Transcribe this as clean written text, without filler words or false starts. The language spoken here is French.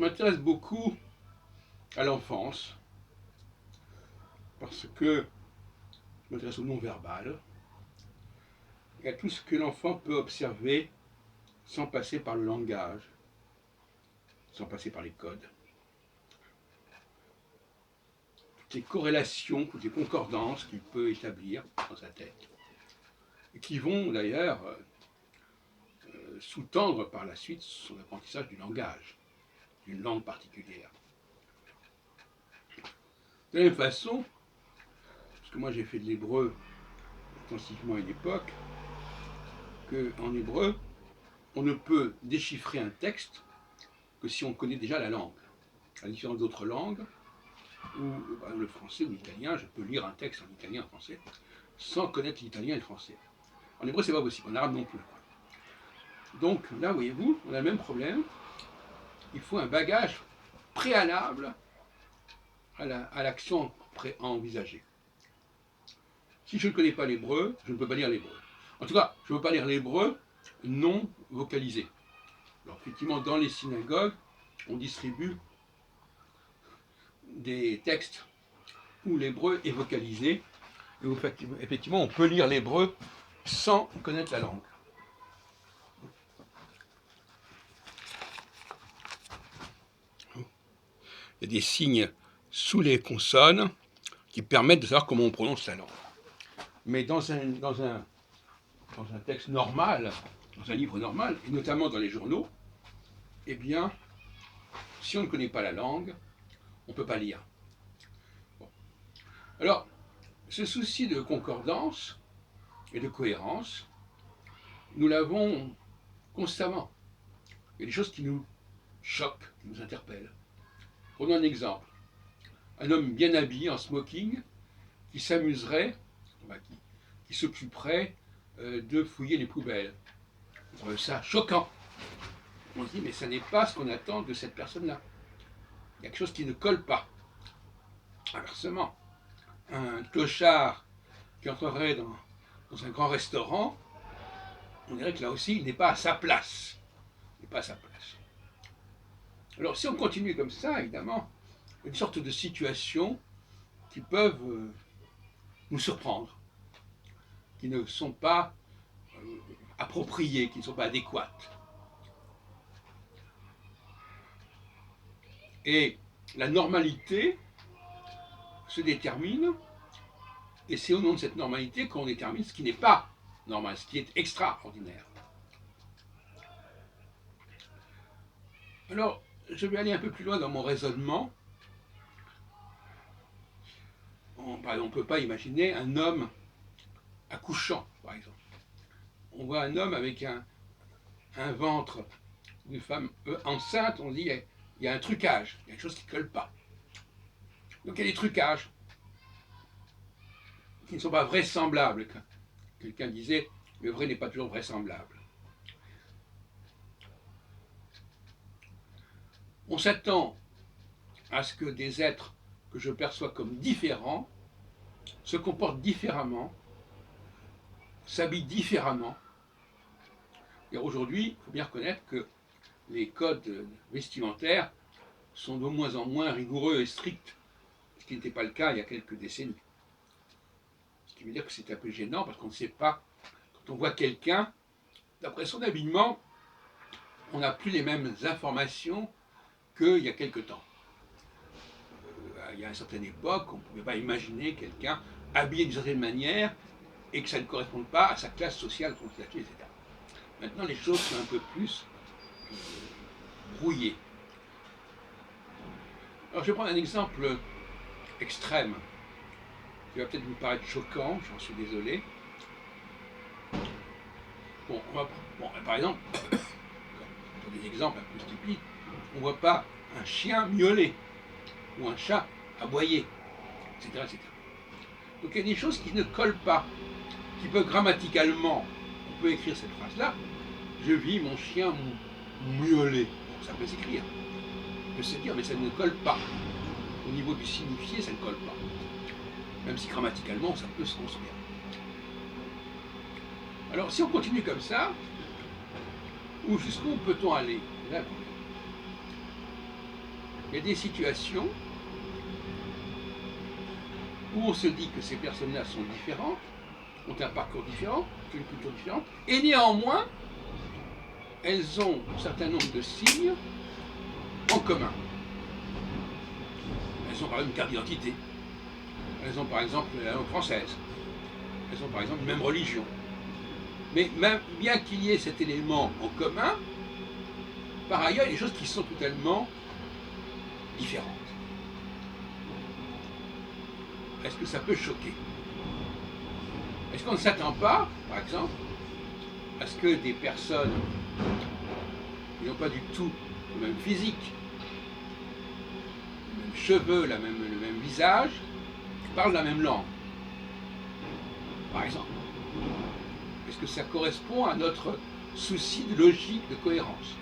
je m'intéresse beaucoup à l'enfance, parce que je m'intéresse au non-verbal, et à tout ce que l'enfant peut observer sans passer par le langage, sans passer par les codes. Toutes les corrélations, toutes les concordances qu'il peut établir dans sa tête, et qui vont d'ailleurs sous-tendre par la suite son apprentissage du langage, d'une langue particulière. De la même façon, parce que moi j'ai fait de l'hébreu intensivement à une époque, qu'en hébreu, on ne peut déchiffrer un texte que si on connaît déjà la langue. À la différence d'autres langues, ou le français ou l'italien, je peux lire un texte en italien et en français sans connaître l'italien et le français. En hébreu, c'est pas possible, en arabe non plus. Donc là, voyez-vous, on a le même problème. Il faut un bagage préalable à l'action à envisager. Si je ne connais pas l'hébreu, je ne peux pas lire l'hébreu. En tout cas, je ne peux pas lire l'hébreu non vocalisé. Alors effectivement, dans les synagogues, on distribue des textes où l'hébreu est vocalisé, et où effectivement on peut lire l'hébreu sans connaître la langue. Il y a des signes sous les consonnes qui permettent de savoir comment on prononce la langue. Mais dans un texte normal, dans un livre normal, et notamment dans les journaux, eh bien, si on ne connaît pas la langue, on ne peut pas lire. Bon. Alors, ce souci de concordance et de cohérence, nous l'avons constamment. Il y a des choses qui nous choquent, qui nous interpellent. Prenons un exemple. Un homme bien habillé en smoking qui s'amuserait, qui s'occuperait de fouiller les poubelles. On trouve ça choquant. On se dit, mais ça n'est pas ce qu'on attend de cette personne-là. Il y a quelque chose qui ne colle pas. Inversement, un clochard qui entrerait dans un grand restaurant, on dirait que là aussi, il n'est pas à sa place. Il n'est pas à sa place. Alors, si on continue comme ça, évidemment, il y a une sorte de situations qui peuvent nous surprendre, qui ne sont pas appropriées, qui ne sont pas adéquates. Et la normalité se détermine, et c'est au nom de cette normalité qu'on détermine ce qui n'est pas normal, ce qui est extraordinaire. Alors, je vais aller un peu plus loin dans mon raisonnement. On ne peut pas imaginer un homme accouchant, par exemple. On voit un homme avec un ventre d'une femme enceinte, on dit il y a un trucage, il y a quelque chose qui ne colle pas. Donc il y a des trucages qui ne sont pas vraisemblables. Quelqu'un disait, le vrai n'est pas toujours vraisemblable. On s'attend à ce que des êtres que je perçois comme différents se comportent différemment, s'habillent différemment. Et aujourd'hui, il faut bien reconnaître que les codes vestimentaires sont de moins en moins rigoureux et stricts, ce qui n'était pas le cas il y a quelques décennies. Ce qui veut dire que c'est un peu gênant parce qu'on ne sait pas, quand on voit quelqu'un, d'après son habillement, on n'a plus les mêmes informations qu'il y a quelque temps. Il y a une certaine époque, on ne pouvait pas imaginer quelqu'un habillé d'une certaine manière et que ça ne corresponde pas à sa classe sociale, son statut, etc. Maintenant, les choses sont un peu plus brouillées. Alors, je vais prendre un exemple extrême qui va peut-être vous paraître choquant, j'en suis désolé. Par exemple, pour des exemples un peu stupides, on ne voit pas un chien miauler ou un chat aboyer, etc., etc. Donc il y a des choses qui ne collent pas, qui peuvent grammaticalement, on peut écrire cette phrase-là, je vis mon chien miauler. Bon, ça peut s'écrire, ça peut se dire, mais ça ne colle pas. Au niveau du signifié, ça ne colle pas. Même si grammaticalement, ça peut se construire. Alors, si on continue comme ça, jusqu'où peut-on aller? Là, Il y a des situations où on se dit que ces personnes-là sont différentes, ont un parcours différent, une culture différente, et néanmoins, elles ont un certain nombre de signes en commun. Elles ont par exemple une carte d'identité. Elles ont par exemple la langue française. Elles ont par exemple une même religion. Mais même, bien qu'il y ait cet élément en commun, par ailleurs, il y a des choses qui sont totalement différentes. Est-ce que ça peut choquer? Est-ce qu'on ne s'attend pas, par exemple, à ce que des personnes qui n'ont pas du tout le même physique, les mêmes cheveux, le même visage, parlent la même langue, par exemple? Est-ce que ça correspond à notre souci de logique, de cohérence?